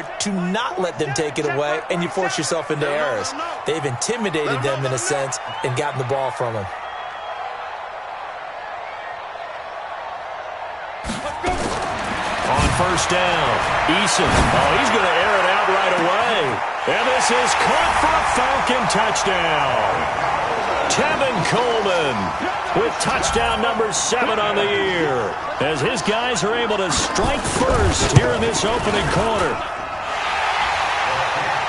to not let them take it away, and you force yourself into errors. They've intimidated them in a sense and gotten the ball from them. On first down, Eason. Oh, he's going to air it out right away. And this is caught for a Falcon touchdown. Tevin Coleman with touchdown number 7 on the year, as his guys are able to strike first here in this opening quarter.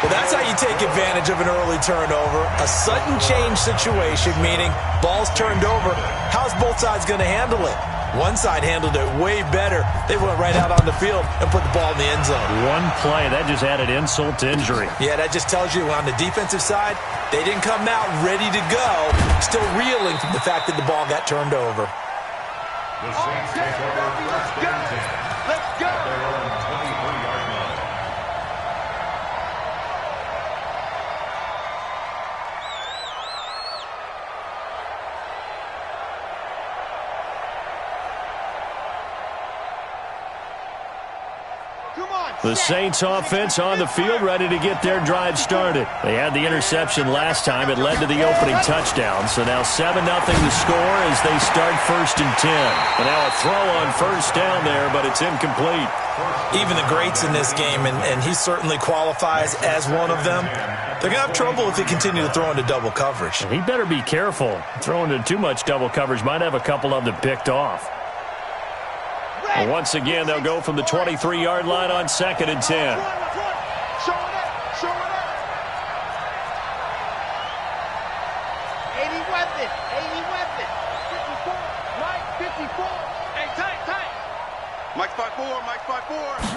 Well, that's how you take advantage of an early turnover. A sudden change situation, meaning ball's turned over. How's both sides going to handle it? One side handled it way better. They went right out on the field and put the ball in the end zone. One play, that just added insult to injury. Yeah, that just tells you on the defensive side, they didn't come out ready to go, still reeling from the fact that the ball got turned over. The Saints take over first and 10. Let's go. Their own 23-yard line. The Saints offense on the field, ready to get their drive started. They had the interception last time. It led to the opening touchdown. So now 7-0 to score as they start first and 10. And now a throw on first down there, but it's incomplete. Even the greats in this game, and he certainly qualifies as one of them, they're going to have trouble if they continue to throw into double coverage. He better be careful. Throwing into too much double coverage might have a couple of them picked off. And once again, they'll go from the 23-yard line on second and 10. Show it up. Show it up. 80 weapon. 80 weapon. 54. Mike, 54. Hey, tight. Mike spot 4.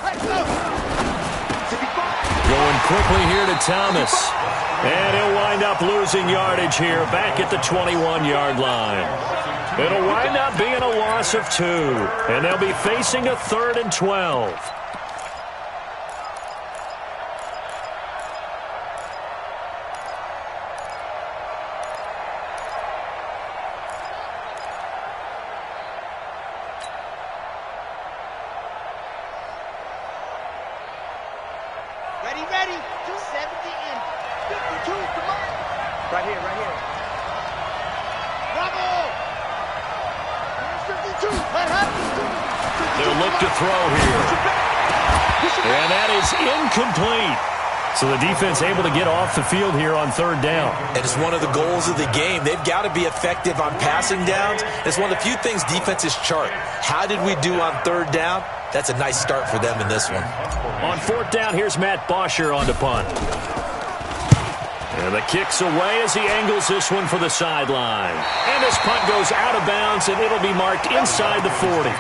Let's go. 55. Going quickly here to Thomas. And he'll wind up losing yardage here back at the 21-yard line. It'll wind up being a loss of 2. And they'll be facing a 3rd and 12. Ready. 270 and 52. Come on. Right here. Bravo. 52. They'll look to throw here. And that is incomplete. So the defense able to get off the field here on 3rd down. And it's one of the goals of the game. They've got to be effective on passing downs. It's one of the few things defenses chart. How did we do on 3rd down? That's a nice start for them in this one. On 4th down, here's Matt Bosher on the punt. And the kick's away as he angles this one for the sideline. And this punt goes out of bounds, and it'll be marked inside the 40.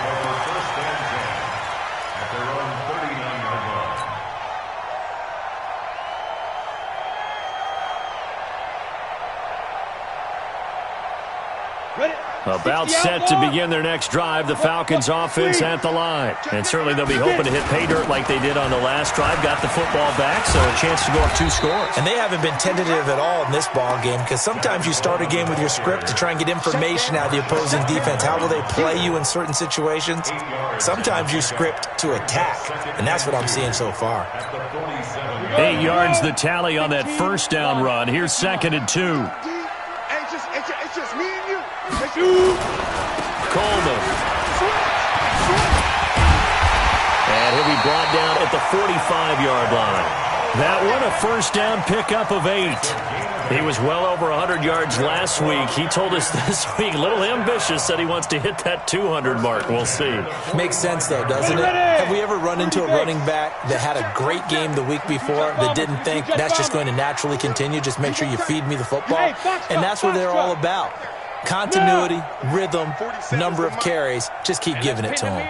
About set to begin their next drive, the Falcons offense at the line. And certainly they'll be hoping to hit pay dirt like they did on the last drive. Got the football back, so a chance to go up 2 scores. And they haven't been tentative at all in this ball game, because sometimes you start a game with your script to try and get information out of the opposing defense. How will they play you in certain situations? Sometimes you script to attack, and that's what I'm seeing so far. 8 yards the tally on that first down run. Here's 2nd and 2. It's just me and you. Coleman. And he'll be brought down at the 45-yard line. That one a first down pickup of 8. He was well over 100 yards last week. He told us this week, a little ambitious, that he wants to hit that 200 mark. We'll see. Makes sense, though, doesn't it? Have we ever run into a running back that had a great game the week before that didn't think that's just going to naturally continue? Just make sure you feed me the football. And that's what they're all about. Continuity, rhythm, number of carries. Just keep giving it to him.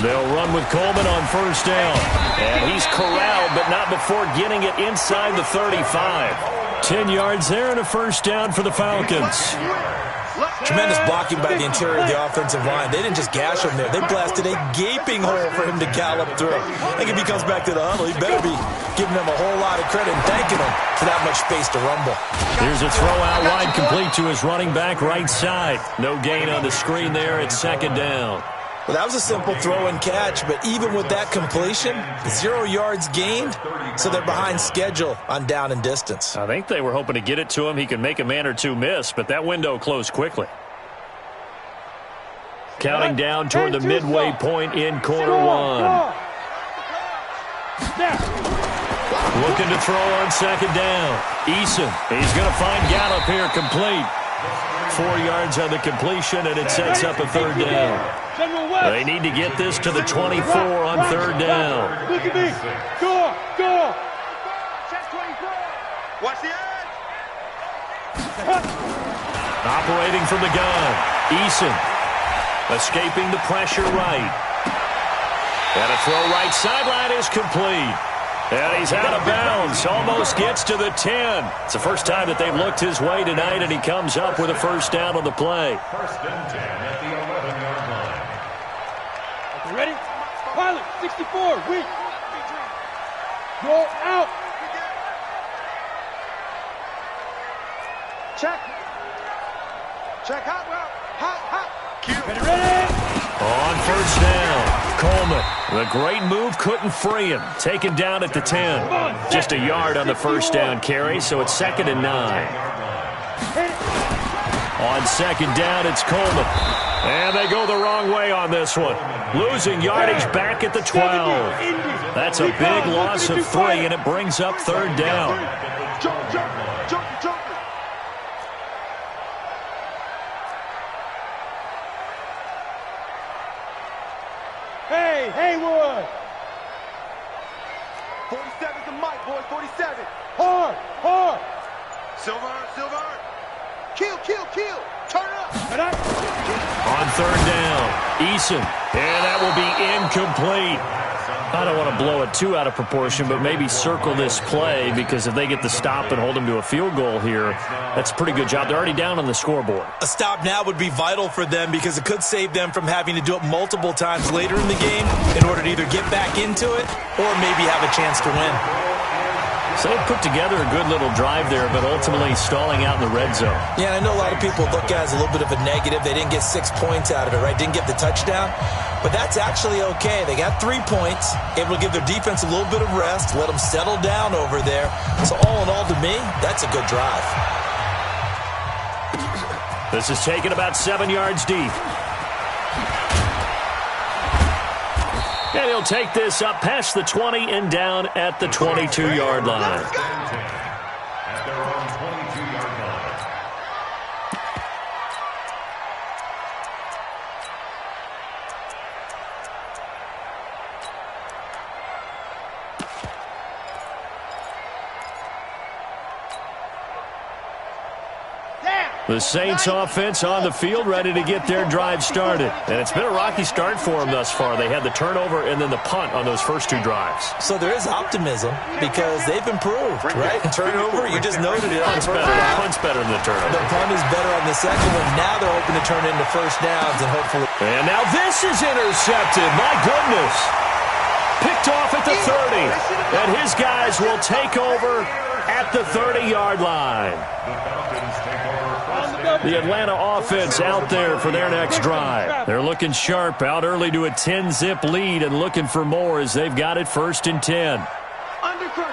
They'll run with Coleman on first down. And he's corralled, but not before getting it inside the 35. 10 yards there and a first down for the Falcons. Tremendous blocking by the interior of the offensive line. They didn't just gash him there. They blasted a gaping hole for him to gallop through. I think if he comes back to the huddle, he better be giving them a whole lot of credit and thanking him for that much space to rumble. Here's a throw out wide complete to his running back right side. No gain on the screen there at 2nd down. Well, that was a simple throw and catch, but even with that completion, 0 yards gained, so they're behind schedule on down and distance. I think they were hoping to get it to him. He could make a man or two miss, but that window closed quickly. Counting down toward the midway point in quarter one. Looking to throw on second down. Eason, he's going to find Gallup here complete. 4 yards on the completion, and it sets up a third down. They need to get this to the 24 on third down. Look at me. Go, go. Watch the edge. Operating from the gun. Eason escaping the pressure right. And a throw right sideline is complete. And he's out of bounds. Almost gets to the 10. It's the first time that they've looked his way tonight, and he comes up with a first down on the play. First and 10 at the 11-yard line. You ready? Pilot, 64, weak. Go out. Check. Check hot route. Hot. Ready, ready. On first down, Coleman. The great move couldn't free him. Taken down at the 10. Just a yard on the first down carry, so it's 2nd and 9. On second down, it's Coleman. And they go the wrong way on this one. Losing yardage back at the 12. That's a big loss of 3, and it brings up third down. Jump. Hey, Haywood. 47's the mic, boys. 47. Hard. Silver. Kill. Turn up. On third down, Eason. And that will be incomplete. I don't want to blow it too out of proportion, but maybe circle this play, because if they get the stop and hold them to a field goal here, that's a pretty good job. They're already down on the scoreboard. A stop now would be vital for them, because it could save them from having to do it multiple times later in the game in order to either get back into it or maybe have a chance to win. So they put together a good little drive there, but ultimately stalling out in the red zone. Yeah, I know a lot of people look at it as a little bit of a negative. They didn't get 6 points out of it, right? Didn't get the touchdown. But that's actually okay. They got 3 points, able to give their defense a little bit of rest, let them settle down over there. So all in all, to me, that's a good drive. This is taken about 7 yards deep. And he'll take this up past the 20 and down at the 22-yard line. At their own 22-yard line. The Saints offense on the field, ready to get their drive started. And it's been a rocky start for them thus far. They had the turnover and then the punt on those first 2 drives. So there is optimism because they've improved, right? Turnover, you just noted it. Punt's better than the turnover. The punt is better on the second one. Now they're hoping to turn into first downs and hopefully. And now this is intercepted. My goodness. Picked off at the 30. And his guys will take over at the 30-yard line. The Atlanta offense out there for their next drive. They're looking sharp, out early to a 10-zip lead and looking for more as they've got it 1st and 10. Undercrunch.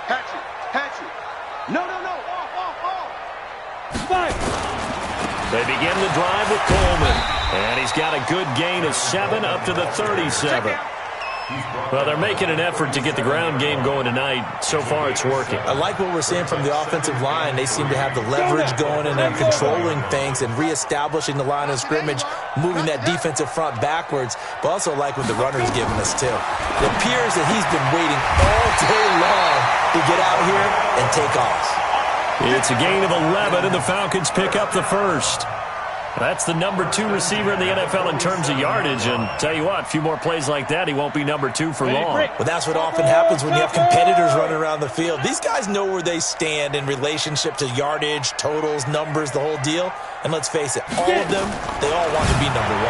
Hatch it. No. Off. Fight. They begin the drive with Coleman. And he's got a good gain of 7 up to the 37. Well, they're making an effort to get the ground game going tonight. So far, it's working. I like what we're seeing from the offensive line. They seem to have the leverage going and they're controlling things and reestablishing the line of scrimmage, moving that defensive front backwards, but also like what the runner's giving us, too. It appears that he's been waiting all day long to get out here and take off. It's a gain of 11, and the Falcons pick up the first. That's the number 2 receiver in the NFL in terms of yardage, and tell you what, a few more plays like that, he won't be number 2 for long. Well, that's what often happens when you have competitors running around the field. These guys know where they stand in relationship to yardage, totals, numbers, the whole deal. And let's face it, all of them, they all want to be number 1.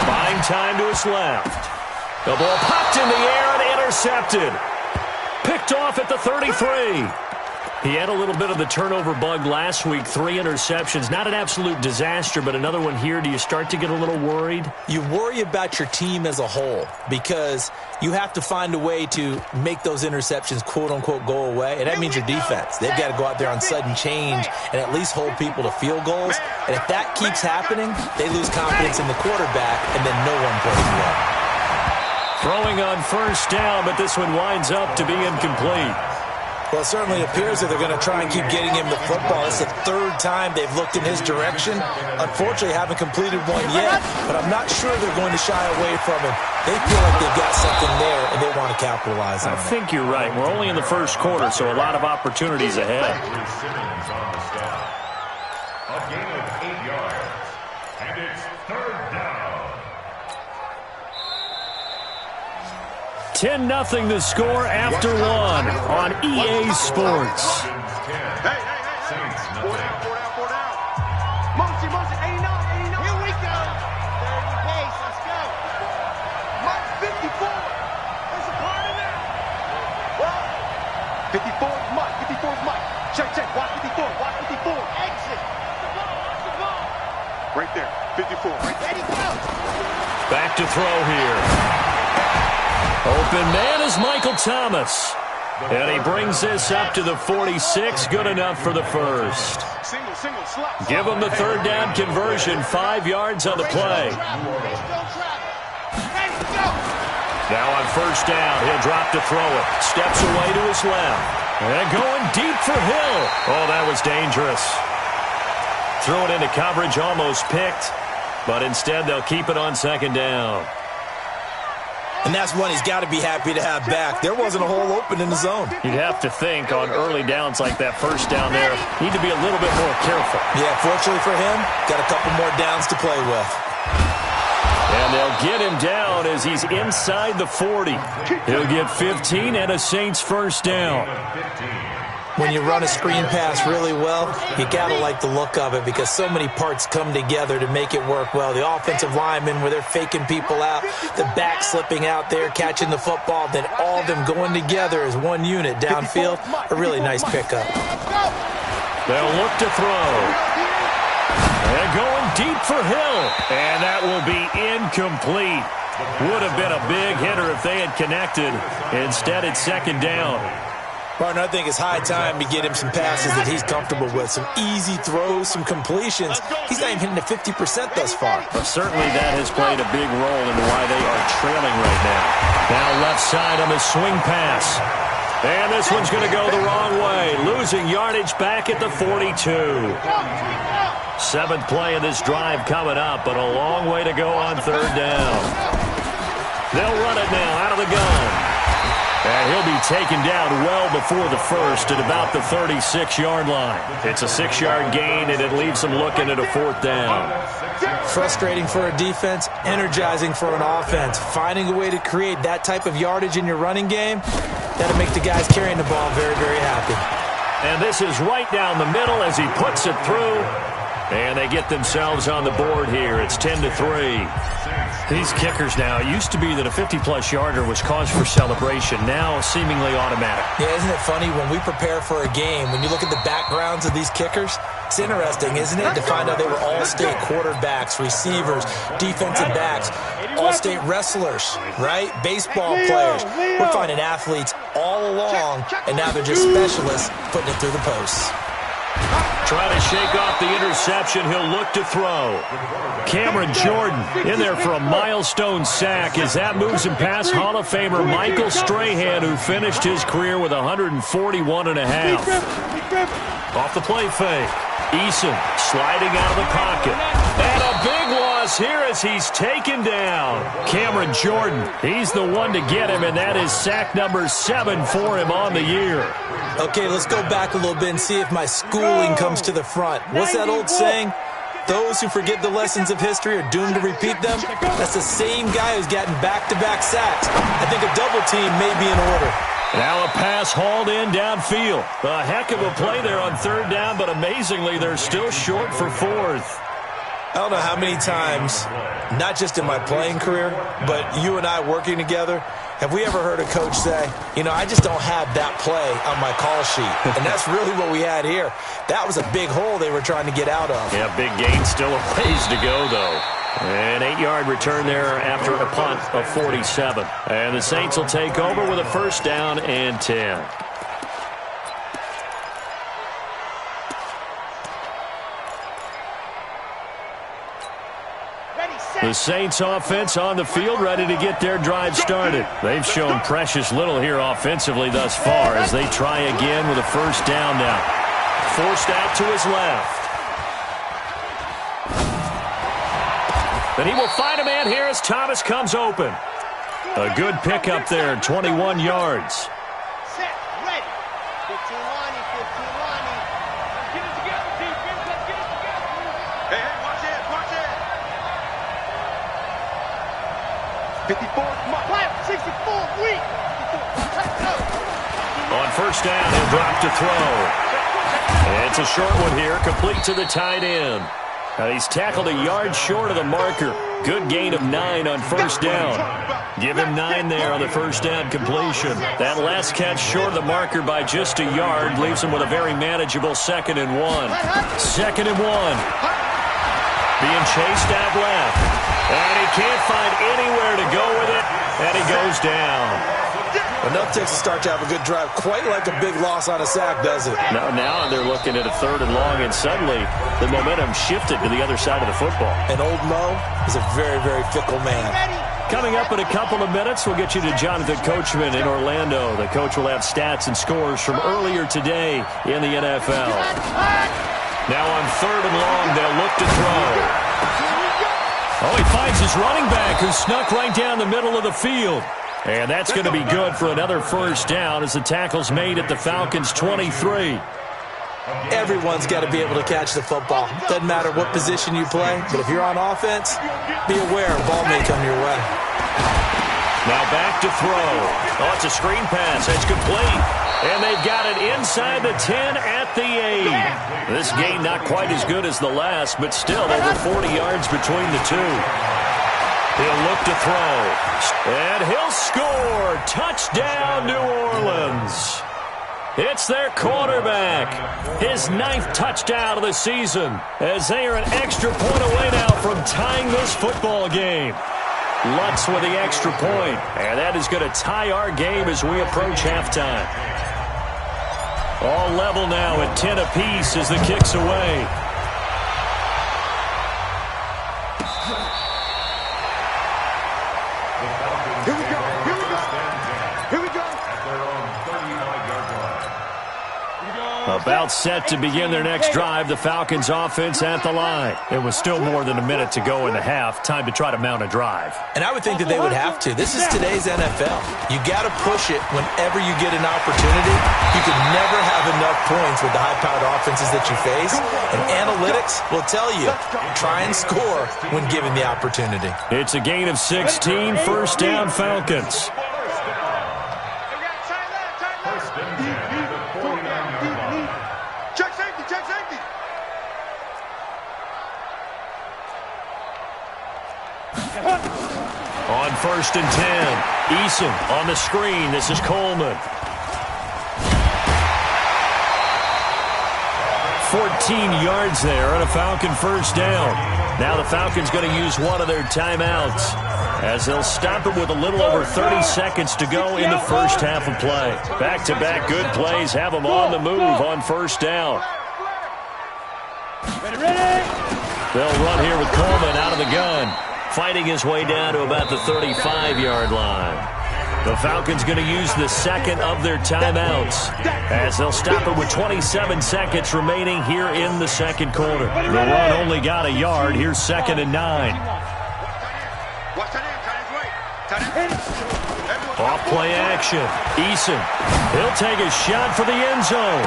Buying time to his left. The ball popped in the air and intercepted. Picked off at the 33. He had a little bit of the turnover bug last week, 3 interceptions. Not an absolute disaster, but another one here. Do you start to get a little worried? You worry about your team as a whole because you have to find a way to make those interceptions, quote-unquote, go away, and that means your defense. They've got to go out there on sudden change and at least hold people to field goals, and if that keeps happening, they lose confidence in the quarterback, and then no one plays well. Throwing on first down, but this one winds up to be incomplete. Well, it certainly appears that they're going to try and keep getting him the football. It's the 3rd time they've looked in his direction. Unfortunately, haven't completed one yet, but I'm not sure they're going to shy away from him. They feel like they've got something there, and they want to capitalize on it. I think you're right. We're only in the first quarter, so a lot of opportunities ahead. A gain of 8 yards, and it's 3rd down. 10-0 the score after 1 on EA Sports. Hey, Saints, 4 down. Mosey, 89. Here we go. 30 pace, let's go. Mike, 54. There's a part of that. Well, 54 is Mike. 54 is Mike. Check. Watch 54. Exit. Watch the ball. Right there. 54. Right there he goes. Back to throw here. Open man is Michael Thomas. And he brings this up to the 46. Good enough for the first. Single, slot. Give him the 3rd down conversion. 5 yards on the play. Now on first down, he'll drop to throw it. Steps away to his left. And going deep for Hill. Oh, that was dangerous. Threw it into coverage, almost picked. But instead, they'll keep it on 2nd down. And that's one he's got to be happy to have back. There wasn't a hole open in the zone. You'd have to think on early downs like that first down there, need to be a little bit more careful. Yeah, fortunately for him, got a couple more downs to play with. And they'll get him down as he's inside the 40. He'll get 15 and a Saints first down. When you run a screen pass really well, you got to like the look of it because so many parts come together to make it work well. The offensive linemen, where they're faking people out, the back slipping out there, catching the football, then all of them going together as one unit downfield. A really nice pickup. They'll look to throw. And going deep for Hill. And that will be incomplete. Would have been a big hitter if they had connected. Instead, it's 2nd down. Partner, I think it's high time to get him some passes that he's comfortable with. Some easy throws, some completions. He's not even hitting the 50% thus far. But certainly that has played a big role into why they are trailing right now. Now left side on the swing pass. And this one's going to go the wrong way. Losing yardage back at the 42. 7th play of this drive coming up, but a long way to go on 3rd down. They'll run it now out of the gun. And he'll be taken down well before the first at about the 36-yard line. It's a 6-yard gain, and it leaves them looking at a 4th down. Frustrating for a defense, energizing for an offense. Finding a way to create that type of yardage in your running game, that'll make the guys carrying the ball very, very happy. And this is right down the middle as he puts it through. And they get themselves on the board here. It's 10-3. These kickers now, it used to be that a 50-plus yarder was cause for celebration. Now seemingly automatic. Yeah, isn't it funny when we prepare for a game, when you look at the backgrounds of these kickers, it's interesting, isn't it, to find out they were all-state quarterbacks, receivers, defensive backs, all-state wrestlers, right? Baseball players. We're finding athletes all along, and now they're just specialists putting it through the posts. Trying to shake off the interception. He'll look to throw. Cameron Jordan in there for a milestone sack as that moves him past Hall of Famer Michael Strahan, who finished his career with 141.5. Off the play fake. Eason sliding out of the pocket. And a big loss here as he's taken down. Cameron Jordan, he's the one to get him, and that is sack number 7 for him on the year. Okay, let's go back a little bit and see if my schooling comes to the front. What's that old saying? Those who forget the lessons of history are doomed to repeat them. That's the same guy who's gotten back-to-back sacks. I think a double team may be in order. Now a pass hauled in downfield. A heck of a play there on 3rd down, but amazingly, they're still short for 4th. I don't know how many times, not just in my playing career, but you and I working together, Have we ever heard a coach say, you know, I just don't have that play on my call sheet? And that's really what we had here. That was a big hole they were trying to get out of. Yeah, big gain, still a ways to go, though. An 8-yard return there after a punt of 47. And the Saints will take over with a first down and 10. The Saints offense on the field, ready to get their drive started. They've shown precious little here offensively thus far as they try again with a first down now. Forced out to his left. And he will find a man here as Thomas comes open. A good pickup there, 21 yards. Set, ready. 15 lining, 15 lining. Get it together, defense. Let's get it together. Hey, watch it, watch it. 54, come on. 64, weak. Let's go. On first down, he'll drop to throw. And it's a short one here, complete to the tight end. And he's tackled a yard short of the marker. Good gain of 9 on first down. Give him 9 there on the first down completion. That last catch short of the marker by just a yard leaves him with a very manageable 2nd and 1. 2nd and 1. Being chased out left. And he can't find anywhere to go with it. And he goes down. Enough takes a start to have a good drive. Quite like a big loss on a sack, does it? Now they're looking at a 3rd and long, and suddenly the momentum shifted to the other side of the football. And old Mo is a very, very fickle man. Coming up in a couple of minutes, we'll get you to Jonathan Coachman in Orlando. The coach will have stats and scores from earlier today in the NFL. Now on 3rd and long, they'll look to throw. Oh, he finds his running back who snuck right down the middle of the field. And that's going to be good for another first down as the tackle's made at the Falcons' 23. Everyone's got to be able to catch the football. Doesn't matter what position you play, but if you're on offense, be aware a ball may come your way. Now back to throw. Oh, it's a screen pass. It's complete. And they've got it inside the 10 at the 8. This game not quite as good as the last, but still over 40 yards between the two. He'll look to throw. And he'll score. Touchdown, New Orleans. It's their quarterback. His 9th touchdown of the season as they are an extra point away now from tying this football game. Lutz with the extra point. And that is going to tie our game as we approach halftime. All level now at 10 apiece as the kick's away. Here we go. Here we go. Here we go. About set to begin their next drive, the Falcons offense at the line. It was still more than a minute to go in the half. Time to try to mount a drive. And I would think that they would have to. This is today's NFL. You got to push it whenever you get an opportunity. You can never have enough points with the high-powered offenses that you face. And analytics will tell you, try and score when given the opportunity. It's a gain of 16, first down Falcons. Check safety, check safety. On first and 10, Eason on the screen. This is Coleman. 14 yards there on a Falcon first down. Now the Falcons going to use one of their timeouts as they'll stop it with a little over 30 seconds to go in the first half of play. Back-to-back good plays have them on the move on first down. They'll run here with Coleman out of the gun, fighting his way down to about the 35-yard line. The Falcons going to use the second of their timeouts as they'll stop it with 27 seconds remaining here in the second quarter. The run only got a yard. Here's 2nd and 9. Off play action. Eason. He'll take a shot for the end zone.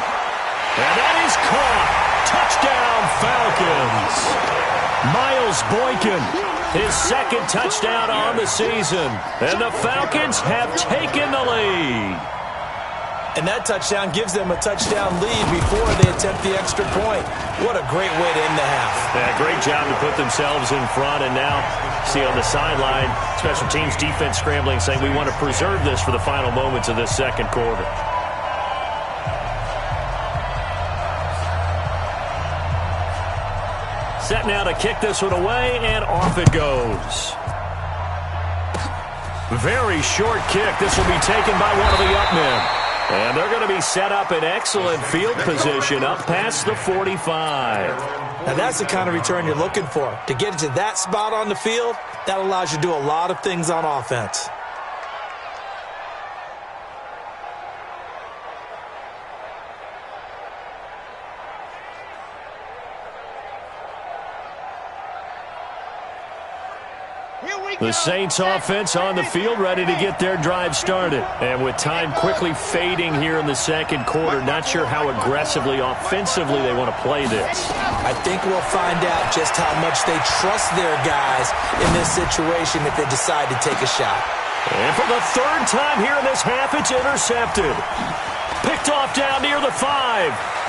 And that is caught. Touchdown, Falcons. Miles Boykin. His 2nd touchdown on the season. And the Falcons have taken the lead. And that touchdown gives them a touchdown lead before they attempt the extra point. What a great way to end the half. Yeah, great job to put themselves in front. And now, see on the sideline, special teams defense scrambling, saying we want to preserve this for the final moments of this second quarter. Set now to kick this one away, and off it goes. Very short kick. This will be taken by one of the up men. And they're going to be set up in excellent field position up past the 45. Now that's the kind of return you're looking for. To get to that spot on the field, that allows you to do a lot of things on offense. The Saints offense on the field, ready to get their drive started. And with time quickly fading here in the second quarter, not sure how aggressively, offensively they want to play this. I think we'll find out just how much they trust their guys in this situation if they decide to take a shot. And for the third time here in this half, it's intercepted. Picked off down near the 5.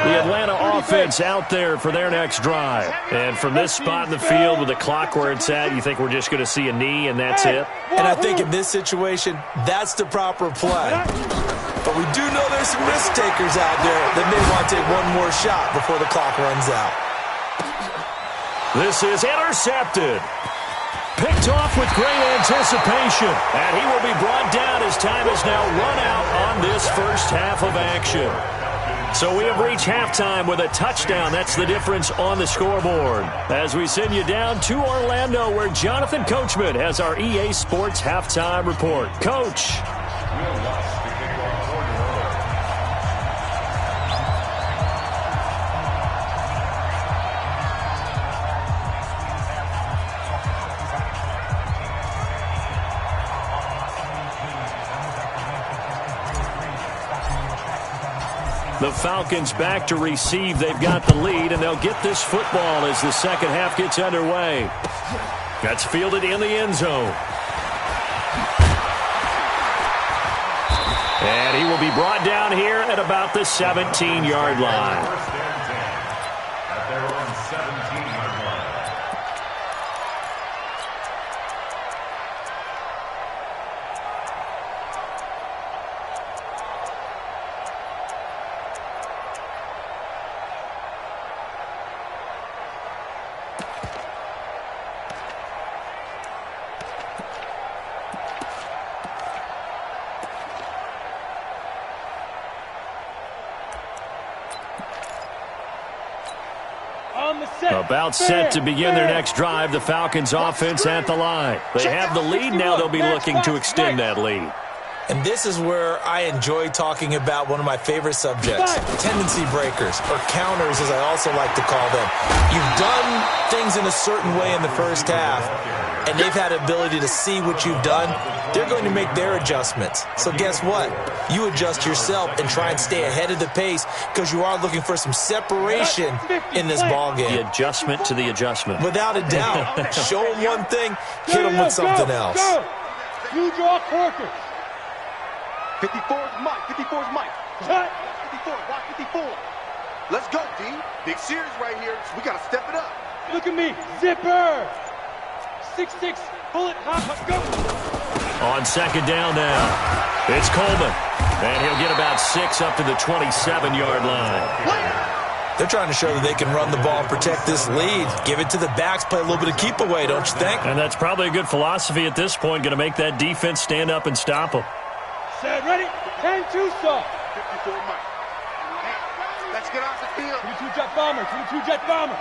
The Atlanta offense out there for their next drive. And from this spot in the field with the clock where it's at, you think we're just going to see a knee and that's it? And I think in this situation, that's the proper play. But we do know there's some risk takers out there that may want to take one more shot before the clock runs out. This is intercepted. Picked off with great anticipation. And he will be brought down as time is now run out on this first half of action. So we have reached halftime with a touchdown. That's the difference on the scoreboard. As we send you down to Orlando, where Jonathan Coachman has our EA Sports Halftime Report. Coach. The Falcons back to receive. They've got the lead, and they'll get this football as the second half gets underway. That's fielded in the end zone. And he will be brought down here at about the 17-yard line. About set to begin their next drive, the Falcons offense at the line. They have the lead, now they'll be looking to extend that lead. And this is where I enjoy talking about one of my favorite subjects, tendency breakers, or counters as I also like to call them. You've done things in a certain way in the first half, and they've had the ability to see what you've done. They're going to make their adjustments. So guess what? You adjust yourself and try and stay ahead of the pace because you are looking for some separation in this ballgame. The adjustment to the adjustment. Without a doubt. Show them one thing, hit them with something else. You draw corkers. 54's Mike. 54's Mike. 54. Watch 54. Let's go, D. Big series right here. So we got to step it up. Look at me. Zipper. 6'6". Bullet. Hop. Go. On second down now, it's Coleman. And he'll get about 6 up to the 27-yard line. They're trying to show that they can run the ball and protect this lead. Give it to the backs, play a little bit of keep away, don't you think? And that's probably a good philosophy at this point, going to make that defense stand up and stop them. Set, ready, 10-2 stop. 54 Mike. Hey, let's get off the field. 22 jet bomber, 22 jet bomber.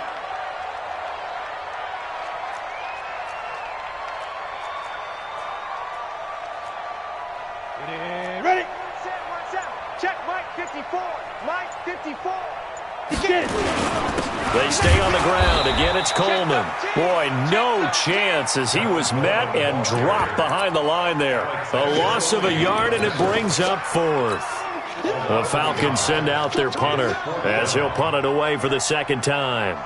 Ready. Set, watch out. Check Mike 54. Mike 54. They stay on the ground. Again, it's Coleman. Boy, no chance as he was met and dropped behind the line there. A loss of a yard, and it brings up 4th. The Falcons send out their punter as he'll punt it away for the second time.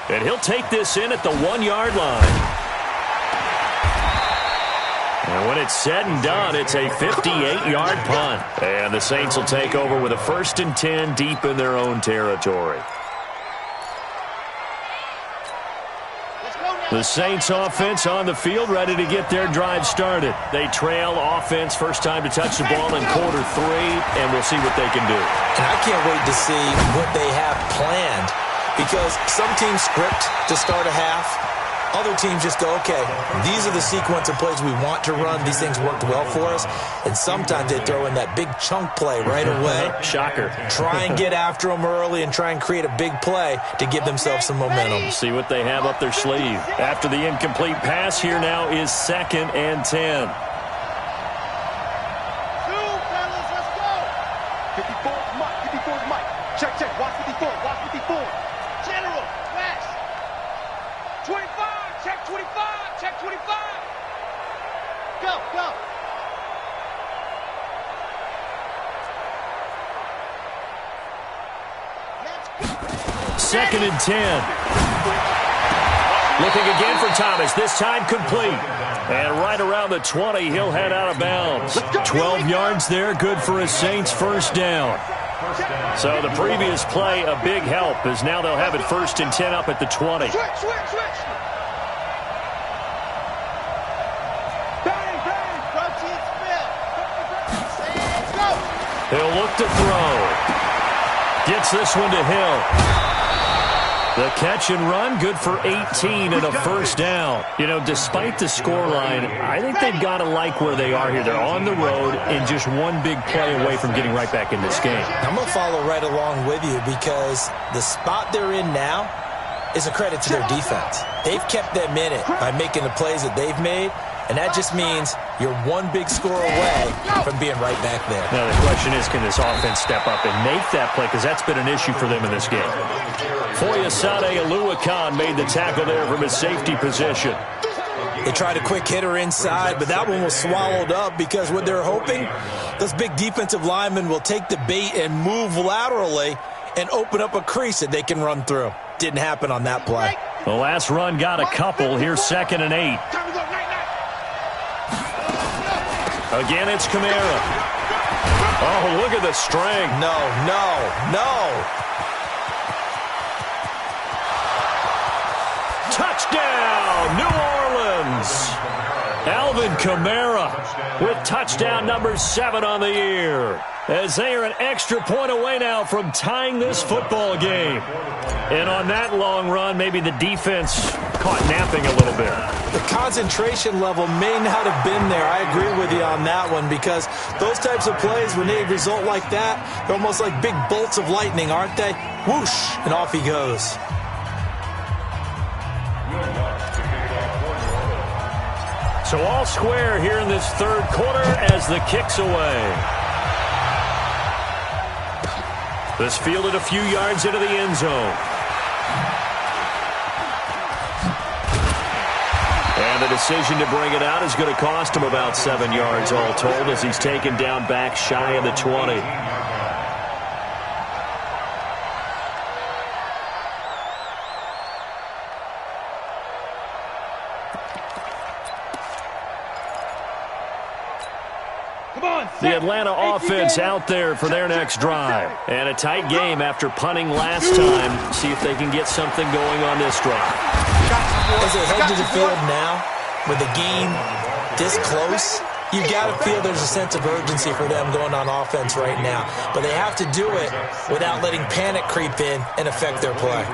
And he'll take this in at the 1-yard line. And when it's said and done, it's a 58-yard punt. And the Saints will take over with a 1st and 10 deep in their own territory. The Saints offense on the field, ready to get their drive started. They trail offense, first time to touch the ball in quarter 3, and we'll see what they can do. And I can't wait to see what they have planned, because some teams script to start a half. Other teams just go, okay, these are the sequence of plays we want to run. These things worked well for us. And sometimes they throw in that big chunk play right away. Shocker. Try and get after them early and try and create a big play to give themselves some momentum. See what they have up their sleeve. After the incomplete pass, here now is 2nd and 10. 54's Mike. 54's Mike. Check, check. Watch 54. Watch 54. General, West. 25. Check 25. Check 25. Go, go. Let's go. 2nd and 10. Looking again for Thomas, this time complete. And right around the 20, he'll head out of bounds. 12 yards there, good for a Saints first down. So the previous play, a big help, as now they'll have it 1st and 10 up at the 20. Switch. Bang, bang. Protein spill. Let's go. He'll look to throw. Gets this one to Hill. The catch and run, good for 18 and a first down. You know, despite the scoreline, I think they've got to like where they are here. They're on the road and just one big play away from getting right back in this game. I'm going to follow right along with you, because the spot they're in now is a credit to their defense. They've kept them in it by making the plays that they've made, and that just means you're one big score away from being right back there. Now the question is, can this offense step up and make that play, because that's been an issue for them in this game. Foyesade Oluwakan made the tackle there from his safety position. They tried a quick hitter inside, but that one was swallowed up, because what they're hoping, those big defensive linemen will take the bait and move laterally and open up a crease that they can run through. Didn't happen on that play. The last run got a couple. Here's 2nd and 8. Again, it's Kamara. Oh, look at the strength. No. Touchdown, New Orleans. Alvin Kamara with touchdown number 7 on the year, as they are an extra point away now from tying this football game. And on that long run, maybe the defense caught napping a little bit. The concentration level may not have been there. I agree with you on that one, because those types of plays, when they result like that, they're almost like big bolts of lightning, aren't they? Whoosh, and off he goes. So all square here in this third quarter as the kick's away. This fielded a few yards into the end zone. And the decision to bring it out is going to cost him about 7 yards all told, as he's taken down back shy of the 20. The Atlanta offense out there for their next drive. And a tight game after punting last time. See if they can get something going on this drive. As they head to the field now, with the game this close, you got to feel there's a sense of urgency for them going on offense right now. But they have to do it without letting panic creep in and affect their play.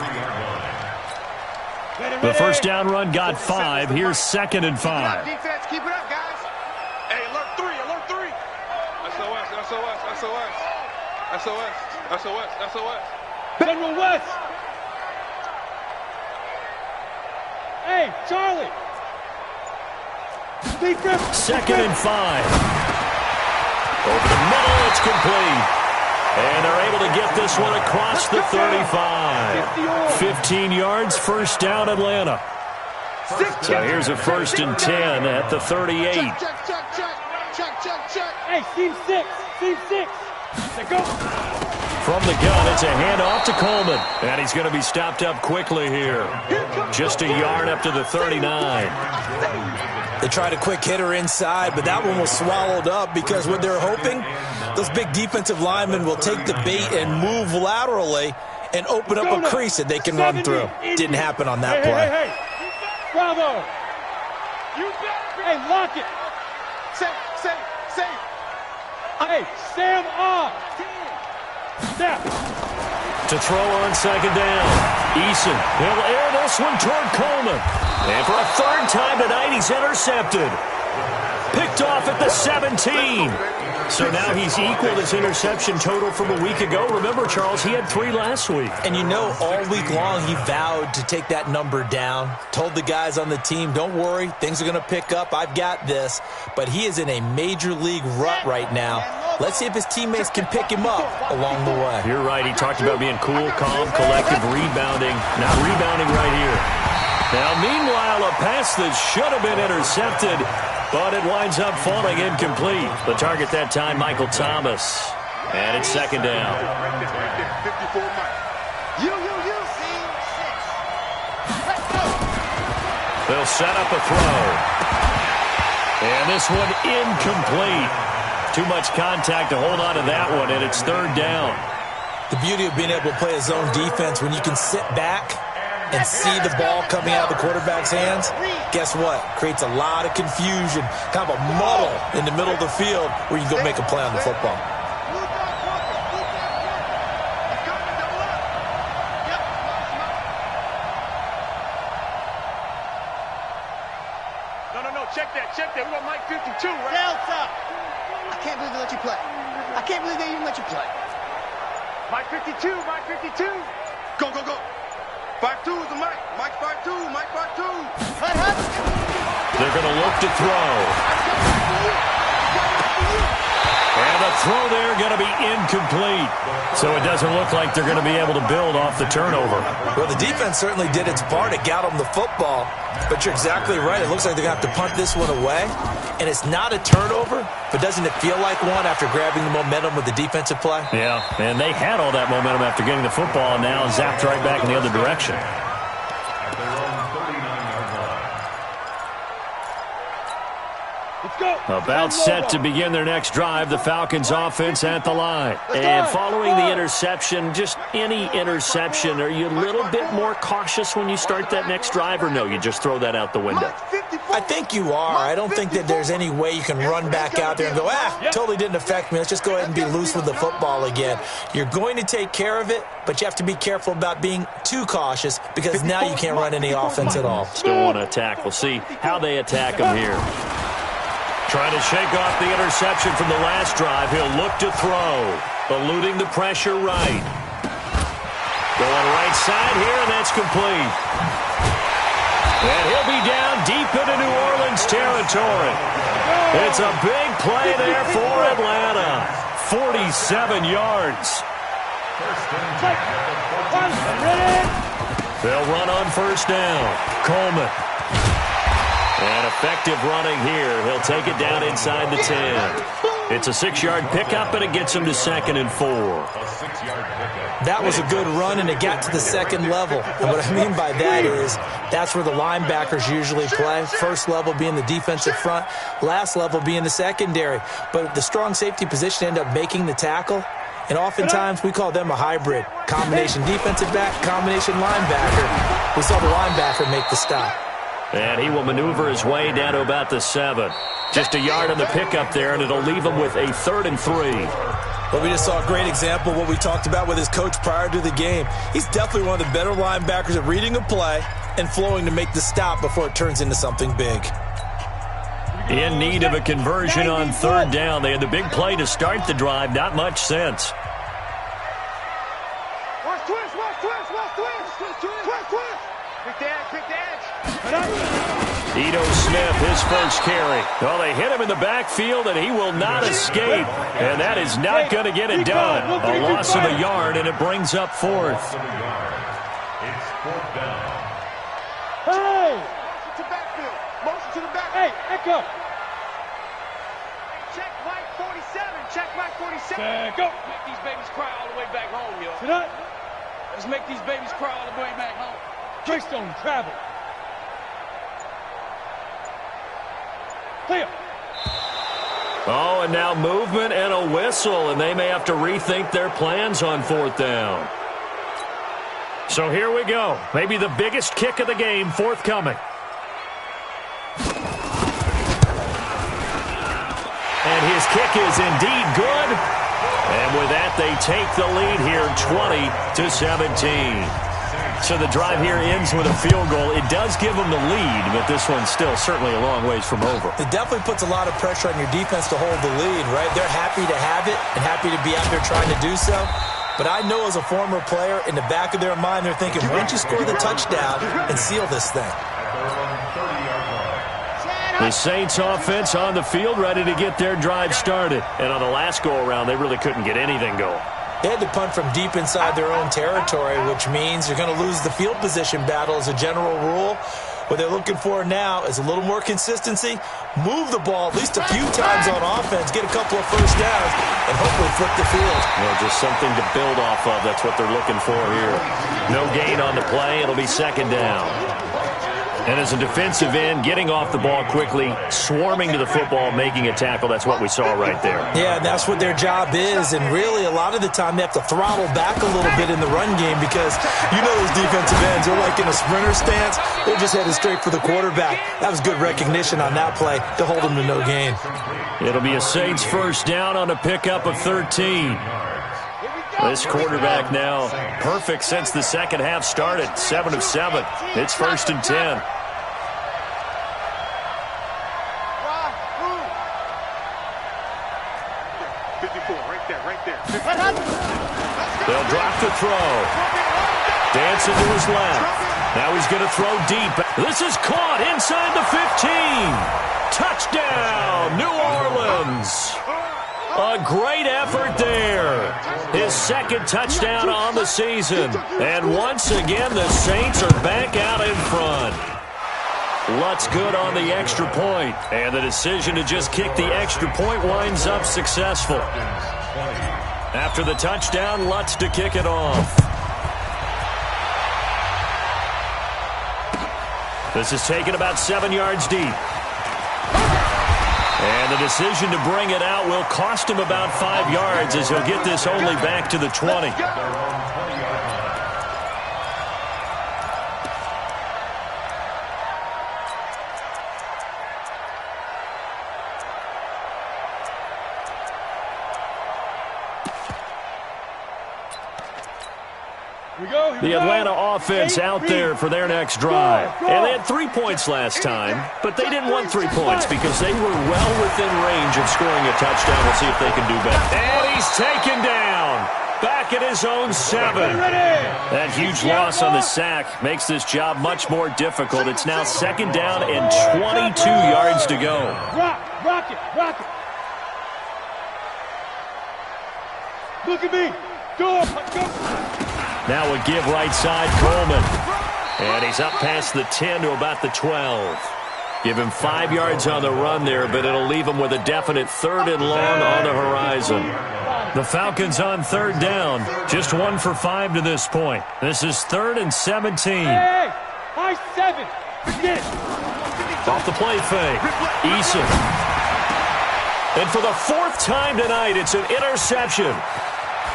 The first down run got 5. Here's 2nd and 5. Defense, keep it up, guys. Hey, alert 3, alert 3. SOS. General West. Hey, Charlie. 2nd and 5. Over the middle, it's complete. And they're able to get this one across the 35. 15 yards, first down, Atlanta. So here's a 1st and 10 at the 38. Check. Hey, team 6. Let's go. From the gun, it's a handoff to Coleman. And he's going to be stopped up quickly here. Just a yard up to the 39. They tried a quick hitter inside, but that one was swallowed up because what they're hoping, those big defensive linemen will take the bait and move laterally and open up a crease that they can run through. Didn't happen on that play. Hey. Bravo. Hey, lock it. Safe. Hey, Sam on. Snap. To throw on 2nd down. Eason, he'll air this one toward Coleman. And for a 3rd time tonight, he's intercepted. Picked off at the 17. So now he's equaled his interception total from a week ago. Remember, Charles, he had 3 last week. And you know, all week long he vowed to take that number down. Told the guys on the team, don't worry, things are going to pick up. I've got this. But he is in a major league rut right now. Let's see if his teammates can pick him up along the way. You're right. He talked about being cool, calm, collective, rebounding. Not rebounding right here. Now, meanwhile, a pass that should have been intercepted, but it winds up falling incomplete. The target that time, Michael Thomas. And it's 2nd down. They'll set up a throw. And this one incomplete. Too much contact to hold on to that one, and it's 3rd down. The beauty of being able to play a zone defense, when you can sit back and see the ball coming out of the quarterback's hands, guess what? Creates a lot of confusion, kind of a muddle in the middle of the field where you go make a play on the football. No, check that. We want Mike 52, right? Delta! I can't believe they let you play. I can't believe they even let you play. Mike 52. Go. 5-2 is the Mike. Mike 5-2. They're going to look to throw. And the throw there going to be incomplete. So it doesn't look like they're going to be able to build off the turnover. Well, the defense certainly did its part. It got them the football. But you're exactly right. It looks like they're going to have to punt this one away. And it's not a turnover, but doesn't it feel like one after grabbing the momentum with the defensive play? Yeah, and they had all that momentum after getting the football and now zapped right back in the other direction. About set to begin their next drive, the Falcons offense at the line. And following the interception, just any interception, are you a little bit more cautious when you start that next drive, or no, you just throw that out the window? I think you are. I don't think that there's any way you can run back out there and go, totally didn't affect me. Let's just go ahead and be loose with the football again. You're going to take care of it, but you have to be careful about being too cautious because now you can't run any offense at all. Still want to attack. We'll see how they attack them here. Trying to shake off the interception from the last drive. He'll look to throw. Eluding the pressure right. Going right side here, and that's complete. And he'll be down deep into New Orleans territory. It's a big play there for Atlanta. 47 yards. They'll run on 1st down. Coleman. And effective running here. He'll take it down inside the 10. It's a 6-yard pickup, and it gets him to 2nd and 4. That was a good run, and it got to the 2nd level. And what I mean by that is that's where the linebackers usually play. First level being the defensive front, last level being the secondary. But the strong safety position ended up making the tackle. And oftentimes we call them a hybrid. Combination defensive back, combination linebacker. We saw the linebacker make the stop. And he will maneuver his way down to about the 7. Just a yard on the pickup there, and it'll leave him with a 3rd and 3. Well, we just saw a great example of what we talked about with his coach prior to the game. He's definitely one of the better linebackers at reading a play and flowing to make the stop before it turns into something big. In need of a conversion on 3rd down. They had the big play to start the drive. Not much sense. Ito Smith, his first carry. Well, they hit him in the backfield, and he will not escape. And that is not going to get it done. A loss of a yard, and it brings up fourth. It's fourth down. Hey! Motion to backfield. Motion to the back. Hey, echo! Check Mike 47. Check Mike 47. Go! Make these babies cry all the way back home, yo. Tonight, Let's make these babies cry all the way back home. Greystone, travel. Clear. Oh, and now movement and a whistle, and they may have to rethink their plans on fourth down. So here we go. Maybe the biggest kick of the game forthcoming. And his kick is indeed good. And with that, they take the lead here 20-17. So the drive here ends with a field goal. It does give them the lead, but this one's still certainly a long ways from over. It definitely puts a lot of pressure on your defense to hold the lead, right? They're happy to have it and happy to be out there trying to do so. But I know as a former player, in the back of their mind, they're thinking, why don't you score the touchdown and seal this thing? The Saints offense on the field, ready to get their drive started. And on the last go-around, they really couldn't get anything going. They had to punt from deep inside their own territory, which means you're going to lose the field position battle as a general rule. What they're looking for now is a little more consistency, move the ball at least a few times on offense, get a couple of first downs, and hopefully flip the field. Well, just something to build off of. That's what they're looking for here. No gain on the play. It'll be second down. And as a defensive end, getting off the ball quickly, swarming to the football, making a tackle, that's what we saw right there. Yeah, that's what their job is. And really, a lot of the time, they have to throttle back a little bit in the run game because you know those defensive ends, they're like in a sprinter stance. They're just headed straight for the quarterback. That was good recognition on that play to hold them to no gain. It'll be a Saints first down on a pickup of 13. This quarterback now perfect since the second half started. 7 of 7. It's first and 10. They'll drop the throw. Dancing to his left. Now he's going to throw deep. This is caught inside the 15. Touchdown, New Orleans. A great effort there. His second touchdown on the season. And once again, the Saints are back out in front. Lutz good on the extra point. And the decision to just kick the extra point winds up successful. After the touchdown, Lutz to kick it off. This is taken about 7 yards deep. And the decision to bring it out will cost him about 5 yards as he'll get this only back to the 20. The Atlanta offense out there for their next drive. And they had 3 points last time, but they didn't want 3 points because they were well within range of scoring a touchdown. We'll see if they can do better. And he's taken down. Back at his own 7. That huge loss on the sack makes this job much more difficult. It's now second down and 22 yards to go. Rock it. Look at me. Go. Now a give right side, Coleman. And he's up past the 10 to about the 12. Give him 5 yards on the run there, but it'll leave him with a definite 3rd and long on the horizon. The Falcons on 3rd down. Just 1 for 5 to this point. This is 3rd and 17. Hey, high 7. Get it. Off the play fake. Eason. And for the 4th time tonight, it's an interception.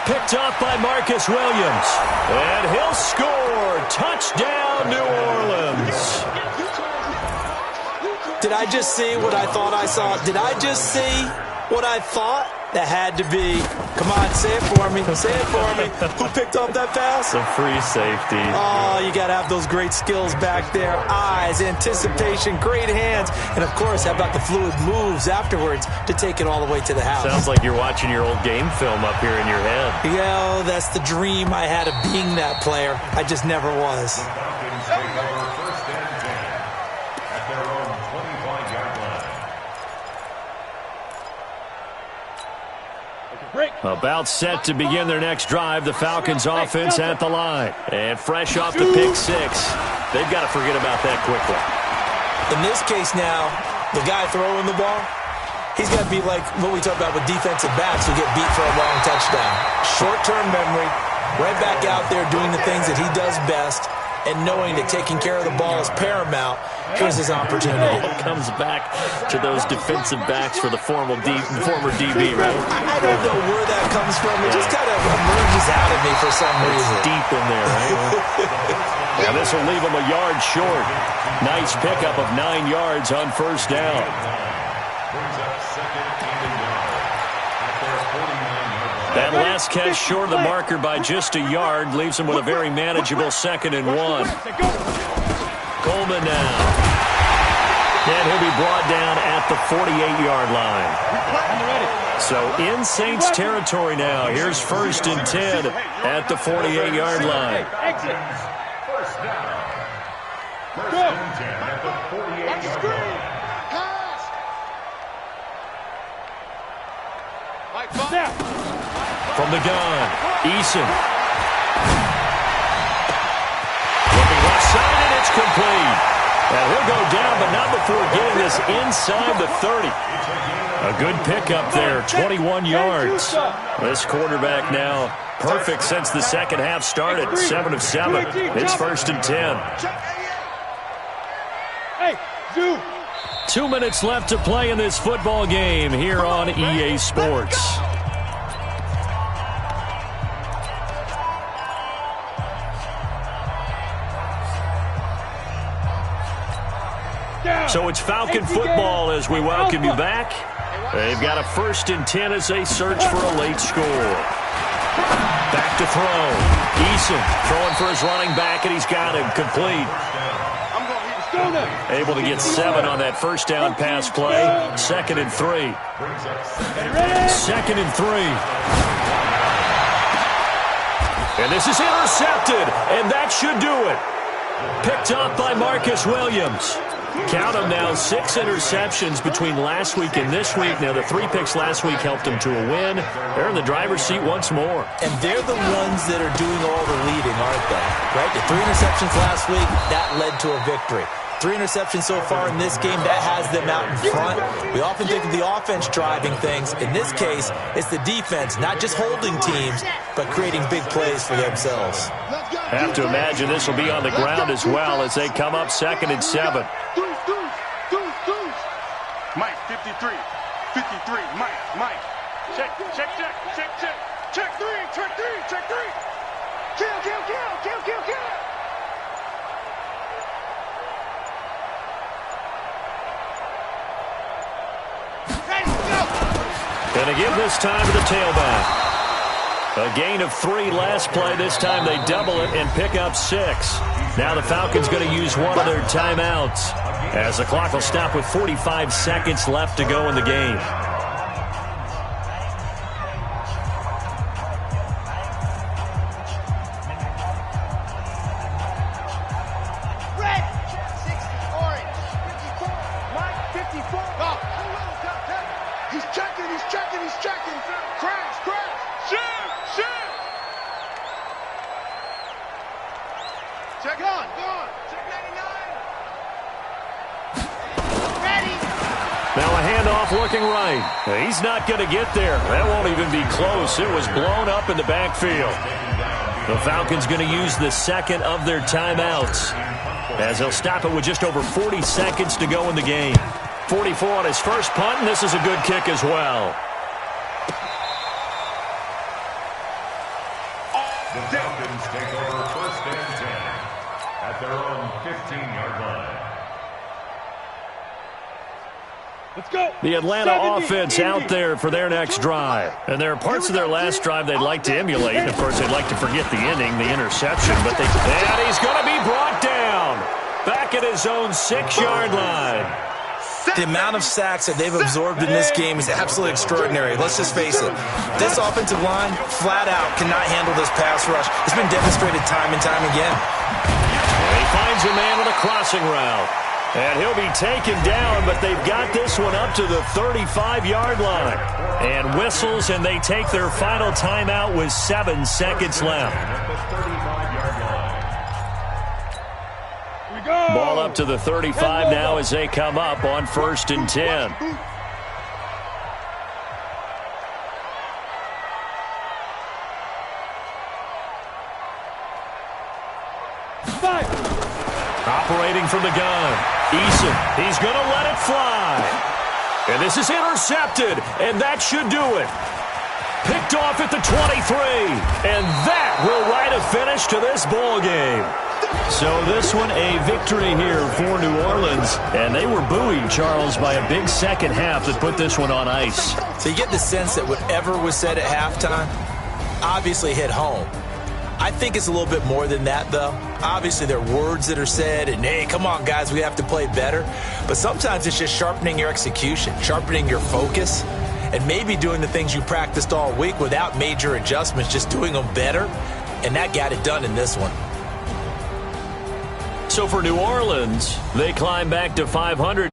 Picked off by Marcus Williams. And he'll score. Touchdown, New Orleans. Did I just see what I thought I saw? Did I just see what I thought? That had to be. Come on, say it for me. Say it for me. Who picked up that pass? The free safety. Oh, you got to have those great skills back there. Eyes, anticipation, great hands. And, of course, how about the fluid moves afterwards to take it all the way to the house? Sounds like you're watching your old game film up here in your head. Yeah, that's the dream I had of being that player. I just never was. About set to begin their next drive, the Falcons offense at the line. And fresh off the pick six, they've got to forget about that quickly. In this case now, the guy throwing the ball, he's got to be like what we talk about with defensive backs who get beat for a long touchdown. Short-term memory, right back out there doing the things that he does best, and knowing that taking care of the ball is paramount. Here's his opportunity. Comes back to those defensive backs for the former DB, right? I don't know where that comes from. It just kind of emerges out of me for some reason. It's deep in there, right? And this will leave him a yard short. Nice pickup of 9 yards on first down. That last catch short of the marker by just a yard leaves him with a very manageable 2nd and 1. Coleman now. And he'll be brought down at the 48-yard line. So in Saints territory now. Here's 1st and 10 at the 48-yard line. First down. First and 10 at the 48-yard line. From the gun, Eason. Looking left side, and it's complete. Now he'll go down, but not before getting this inside the 30. A good pickup there, 21 yards. This quarterback now perfect since the second half started, 7 of 7. It's 1st and 10. 2 minutes left to play in this football game here on EA Sports. So it's Falcon football as we welcome you back. They've got a 1st and 10 as they search for a late score. Back to throw. Eason throwing for his running back, and he's got him complete. Able to get 7 on that first down pass play. 2nd and 3. 2nd and 3. And this is intercepted, and that should do it. Picked up by Marcus Williams. Count them now, 6 interceptions between last week and this week. Now, the 3 picks last week helped them to a win. They're in the driver's seat once more. And they're the ones that are doing all the leading, aren't they? Right? The 3 interceptions last week, that led to a victory. 3 interceptions so far in this game, that has them out in front. We often think of the offense driving things. In this case, it's the defense, not just holding teams, but creating big plays for themselves. Have to imagine this will be on the ground as well as they come up 2nd and 7. Mike, 53. 53. Mike. Check. Check 3. Kill. Ready, go. And again this time to the tailback. A gain of 3 last play. This time they double it and pick up 6. Now the Falcons going to use one of their timeouts as the clock will stop with 45 seconds left to go in the game. Red. 60, orange. 54. Mike, 54. Go. He's checking. Crash. Shoot. Check on. Check 99. Ready. Now a handoff looking right. He's not going to get there. That won't even be close. It was blown up in the backfield. The Falcons going to use the 2nd of their timeouts as they'll stop it with just over 40 seconds to go in the game. 44 on his first punt, and this is a good kick as well. The Falcons take over 1st and 10 at their own 15-yard line. Let's go. The Atlanta offense out there for their next drive. And there are parts of their last drive they'd like to emulate. And, of course, they'd like to forget the ending, the interception. And he's going to be brought down back at his own 6-yard line. The amount of sacks that they've absorbed in this game is absolutely extraordinary. Let's just face it. This offensive line, flat out, cannot handle this pass rush. It's been demonstrated time and time again. And he finds a man with a crossing route. And he'll be taken down, but they've got this one up to the 35-yard line. And whistles, and they take their final timeout with 7 seconds left. Ball up to the 35 now as they come up on 1st and 10. Operating from the gun, Eason, he's going to let it fly. And this is intercepted, and that should do it. Picked off at the 23, and that will write a finish to this ball game. So this one a victory here for New Orleans, and they were buoyed, Charles, by a big second half that put this one on ice. So you get the sense that whatever was said at halftime obviously hit home. I think it's a little bit more than that, though. Obviously, there are words that are said, and, hey, come on, guys, we have to play better. But sometimes it's just sharpening your execution, sharpening your focus, and maybe doing the things you practiced all week without major adjustments, just doing them better. And that got it done in this one. So for New Orleans, they climb back to 500.